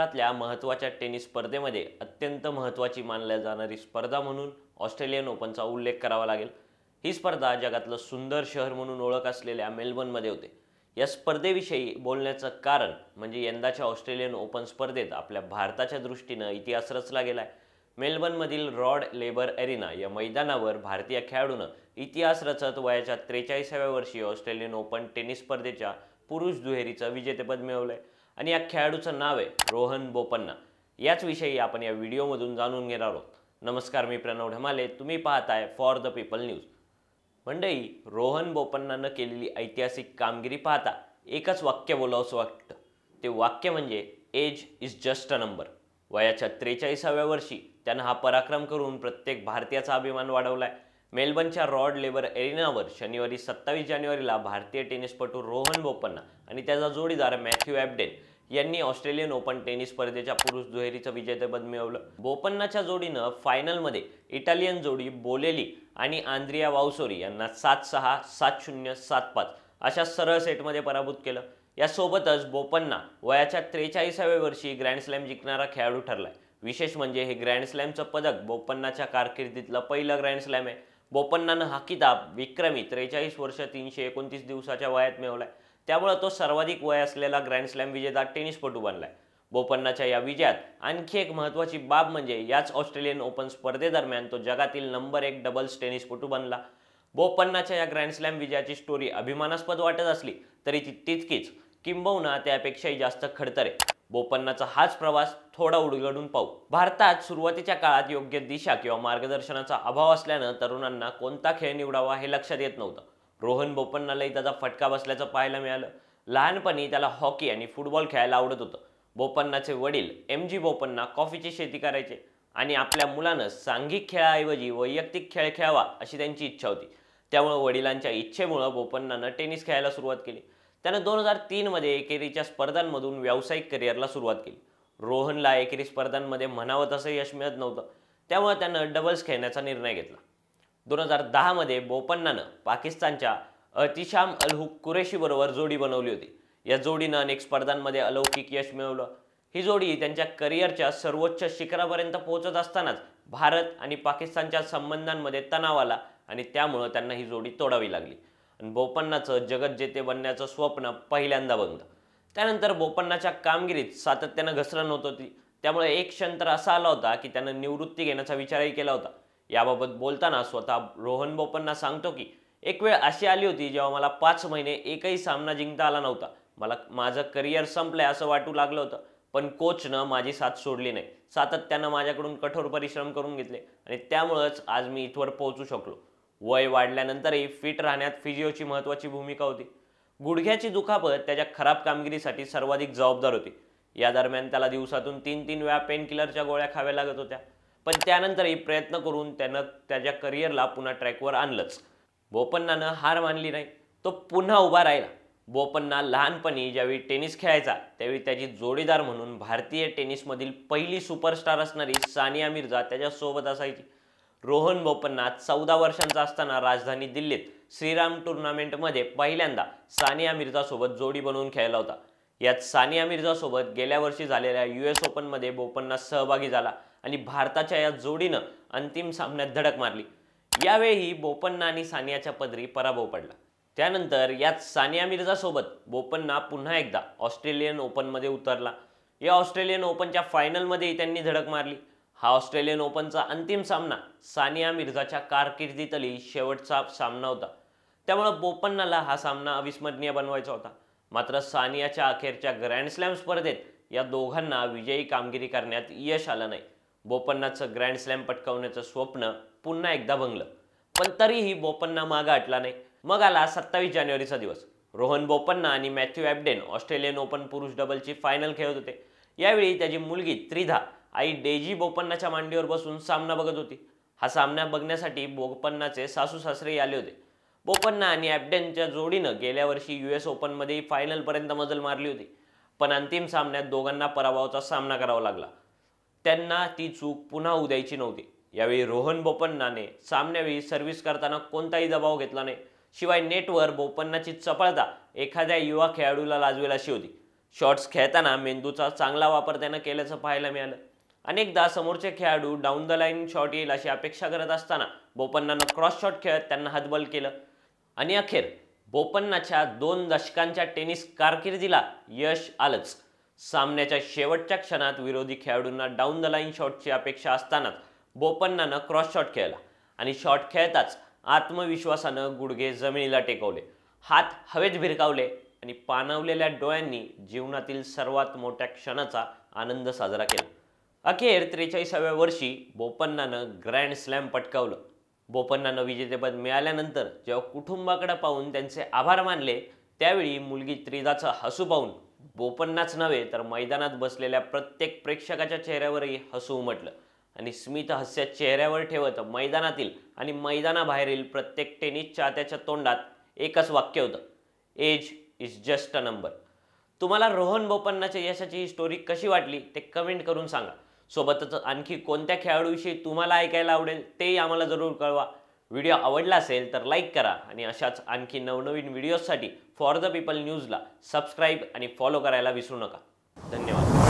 जगभरातल्या महत्त्वाच्या टेनिस स्पर्धेमध्ये अत्यंत महत्त्वाची मानल्या जाणारी स्पर्धा म्हणून ऑस्ट्रेलियन ओपनचा उल्लेख करावा लागेल। ही स्पर्धा जगातलं सुंदर शहर म्हणून ओळख असलेल्या मेलबर्नमध्ये होते। या स्पर्धेविषयी बोलण्याचं कारण म्हणजे यंदाच्या ऑस्ट्रेलियन ओपन स्पर्धेत आपल्या भारताच्या दृष्टीनं इतिहास रचला गेलाय। मेलबर्नमधील रॉड लेबर एरिना या मैदानावर भारतीय खेळाडूनं इतिहास रचत वयाच्या 43व्या वर्षी ऑस्ट्रेलियन ओपन टेनिस स्पर्धेच्या पुरुष दुहेरीचं विजेतेपद मिळवलंय आणि या खेळाडूचं नाव आहे रोहन बोपन्ना। याच विषयी आपण या व्हिडिओमधून जाणून घेणार आहोत। नमस्कार, मी प्रणव ढमाले, तुम्ही पाहताय फॉर द पीपल न्यूज। मंडळी, रोहन बोपन्नानं केलेली ऐतिहासिक कामगिरी पाहता एकच वाक्य बोलावंसं वाटतं। ते वाक्य म्हणजे age is just a number. वयाच्या 43व्या वर्षी त्यानं हा पराक्रम करून प्रत्येक भारतीयाचा अभिमान वाढवलाय। मेलबर्नच्या रॉड लेबर एरिनावर शनिवारी 27 जानेवारीला भारतीय टेनिसपटू रोहन बोपन्ना आणि त्याचा जोडीदार मॅथ्यू एबडेन यांनी ऑस्ट्रेलियन ओपन टेनिस स्पर्धेच्या पुरुष दुहेरीचं विजेतेपद मिळवलं। बोपन्नाच्या जोडीनं फायनलमध्ये इटालियन जोडी बोलेली आणि आंद्रिया वाउसोरी यांना 7-6, 7-0, 7-5 अशा सरळ सेटमध्ये पराभूत केलं। यासोबतच बोपन्ना वयाच्या 43व्या वर्षी ग्रँड स्लॅम जिंकणारा खेळाडू ठरलाय। विशेष म्हणजे हे ग्रँड स्लॅमचं पदक बोपन्नाच्या कारकिर्दीतलं पहिलं ग्रँड स्लॅम आहे। बोपन्नानं हा किताब विक्रमी 43 वर्ष 329 दिवसाच्या वयात मिळवलाय। त्यामुळे तो सर्वाधिक वय असलेला ग्रँड स्लॅम विजेता टेनिसपटू बनलाय। बोपन्नाच्या या विजयात आणखी एक महत्त्वाची बाब म्हणजे याच ऑस्ट्रेलियन ओपन स्पर्धेदरम्यान तो जगातील नंबर 1 डबल्स टेनिसपटू बनला। बोपन्नाच्या या ग्रँड स्लॅम विजयाची स्टोरी अभिमानास्पद वाटत असली तरी ती तितकीच किंबहुना त्यापेक्षाही जास्त खडतर आहे। बोपन्नाचा हाच प्रवास थोडा उलगडून पाहू। भारतात सुरुवातीच्या काळात योग्य दिशा किंवा मार्गदर्शनाचा अभाव असल्यानं तरुणांना कोणता खेळ निवडावा हे लक्षात येत नव्हतं। रोहन बोपन्नालाही त्याचा फटका बसल्याचं पाहायला मिळालं। लहानपणी त्याला हॉकी आणि फुटबॉल खेळायला आवडत होतं। बोपन्नाचे वडील MG बोपन्ना कॉफीची शेती करायचे आणि आपल्या मुलानं सांघिक खेळाऐवजी वैयक्तिक खेळ खेळावा अशी त्यांची इच्छा होती। त्यामुळे वडिलांच्या इच्छेमुळे बोपन्नानं टेनिस खेळायला सुरुवात केली। त्यानं 2003 मध्ये एकेरीच्या स्पर्धांमधून व्यावसायिक करिअरला सुरुवात केली। रोहनला एकेरी स्पर्धांमध्ये म्हणावं तसं यश मिळत नव्हतं, त्यामुळे त्यानं डबल्स खेळण्याचा निर्णय घेतला। 2010 मध्ये बोपन्नानं पाकिस्तानच्या अतिशाम अल-हुक कुरेशी बरोबर जोडी बनवली होती। या जोडीनं अनेक स्पर्धांमध्ये अलौकिक यश मिळवलं। ही जोडी त्यांच्या करिअरच्या सर्वोच्च शिखरापर्यंत पोहोचत असतानाच भारत आणि पाकिस्तानच्या संबंधांमध्ये तणाव आला आणि त्यामुळे त्यांना ही जोडी तोडावी लागली आणि बोपन्नाचं जगज्जेते बनण्याचं स्वप्न पहिल्यांदा बंगलं। त्यानंतर बोपन्नाच्या कामगिरीत सातत्यानं घसरण होत होती, त्यामुळे एक क्षण तर असा आला होता की त्यानं निवृत्ती घेण्याचा विचारही केला होता। याबाबत बोलताना स्वतः रोहन बोपन्ना सांगतो की एक वेळ अशी आली होती जेव्हा मला 5 महिने एकही सामना जिंकता आला नव्हता। मला माझं करिअर संपलंय असं वाटू लागलं होतं, पण कोचनं माझी साथ सोडली नाही। सातत्यानं माझ्याकडून कठोर परिश्रम करून घेतले आणि त्यामुळेच आज मी इथवर पोहोचू शकलो। वय वाढल्यानंतरही फिट राहण्यात फिजिओची महत्त्वाची भूमिका होती। गुडघ्याची दुखापत त्याच्या खराब कामगिरीसाठी सर्वाधिक जबाबदार होती। या दरम्यान त्याला दिवसातून 3-3 वेळा पेनकिलरच्या गोळ्या खाव्या लागत होत्या, पण त्यानंतरही प्रयत्न करून त्यानं त्याच्या करिअरला पुन्हा ट्रॅकवर आणलंच। बोपन्नानं हार मानली नाही, तो पुन्हा उभा राहिला। बोपन्ना लहानपणी ज्यावेळी टेनिस खेळायचा त्यावेळी त्याची जोडीदार म्हणून भारतीय टेनिसमधील पहिली सुपरस्टार असणारी सानिया मिर्झा त्याच्यासोबत असायची। रोहन बोपन्ना 14 वर्षांचा असताना राजधानी दिल्लीत श्रीराम टूर्नामेंटमध्ये पहिल्यांदा सानिया मिर्झासोबत जोडी बनवून खेळला होता। यात सानिया मिर्झासोबत गेल्या वर्षी झालेल्या US ओपनमध्ये बोपन्ना सहभागी झाला आणि भारताच्या या जोडीनं अंतिम सामन्यात धडक मारली। यावेळी बोपन्ना आणि सानियाच्या पदरी पराभव पडला। त्यानंतर यात सानिया मिर्झासोबत बोपन्ना पुन्हा एकदा ऑस्ट्रेलियन ओपनमध्ये उतरला। या ऑस्ट्रेलियन ओपनच्या फायनलमध्येही त्यांनी धडक मारली। हा ऑस्ट्रेलियन ओपनचा अंतिम सामना सानिया मिर्झाच्या कारकिर्दीतली शेवटचा सामना होता, त्यामुळे बोपन्नाला हा सामना अविस्मरणीय बनवायचा होता। मात्र सानियाच्या अखेरच्या ग्रँड स्लॅम स्पर्धेत या दोघांना विजयी कामगिरी करण्यात यश आलं नाही। बोपन्नाचं ग्रँड स्लॅम पटकावण्याचं स्वप्न पुन्हा एकदा भंगलं, पण तरीही बोपन्ना मागं हटला नाही। मग आला 27 जानेवारीचा दिवस। रोहन बोपन्ना आणि मॅथ्यू एबडेन ऑस्ट्रेलियन ओपन पुरुष डबलची फायनल खेळत होते। यावेळी त्याची मुलगी त्रिधा आई डेजी बोपन्नाच्या मांडीवर बसून सामना बघत होती। हा सामना बघण्यासाठी बोपन्नाचे सासू सासरे आले होते। बोपन्ना आणि एबडेनच्या जोडीनं गेल्या वर्षी US ओपनमध्येही फायनलपर्यंत मजल मारली होती, पण अंतिम सामन्यात दोघांना पराभवाचा सामना करावा लागला। त्यांना ती चूक पुन्हा होऊ द्यायची नव्हती। यावेळी रोहन बोपन्नाने सामन्यावेळी सर्व्हिस करताना कोणताही दबाव घेतला नाही। शिवाय नेटवर बोपन्नाची चपळता एखाद्या युवा खेळाडूला लाजवेल अशी होती। शॉट्स खेळताना मेंदूचा चांगला वापर त्यानं केल्याचं पाहायला मिळालं. अनेकदा समोरचे खेळाडू डाऊन द लाईन शॉट येईल अशी अपेक्षा करत असताना बोपन्नानं क्रॉस शॉट खेळत त्यांना हतबल केलं आणि अखेर बोपन्नाच्या 2 दशकांच्या टेनिस कारकिर्दीला यश आलंच. सामन्याच्या शेवटच्या क्षणात विरोधी खेळाडूंना डाऊन द लाईन शॉटची अपेक्षा असतानाच बोपन्नानं क्रॉस शॉट खेळला आणि शॉट खेळताच आत्मविश्वासानं गुडघे जमिनीला टेकवले, हात हवेत भिरकावले आणि पाणावलेल्या डोळ्यांनी जीवनातील सर्वात मोठ्या क्षणाचा आनंद साजरा केला. अखेर 43व्या वर्षी बोपन्नानं ग्रँड स्लॅम पटकावलं. बोपन्नानं विजेतेपद मिळाल्यानंतर जेव्हा कुटुंबाकडे पाहून त्यांचे आभार मानले त्यावेळी मुलगी त्रिधाचं हसू पाहून बोपन्नाच नव्हे तर मैदानात बसलेल्या प्रत्येक प्रेक्षकाच्या चेहऱ्यावरही हसू उमटलं आणि स्मित हास्य चेहऱ्यावर ठेवत मैदानातील आणि मैदानाबाहेरील प्रत्येक टेनिस चाहत्याच्या तोंडात एकच वाक्य होतं, age is just a number. तुम्हाला रोहन बोपन्नाच्या यशाची ही स्टोरी कशी वाटली ते कमेंट करून सांगा. सोबतच आणखी कोणत्या खेळाडूविषयी तुम्हाला ऐकायला आवडेल तेही आम्हाला जरूर कळवा. व्हिडिओ आवडला असेल तर लाईक करा आणि अशाच आणखी नवनवीन व्हिडिओजसाठी फॉर द पीपल न्यूजला सबस्क्राईब आणि फॉलो करायला विसरू नका. धन्यवाद.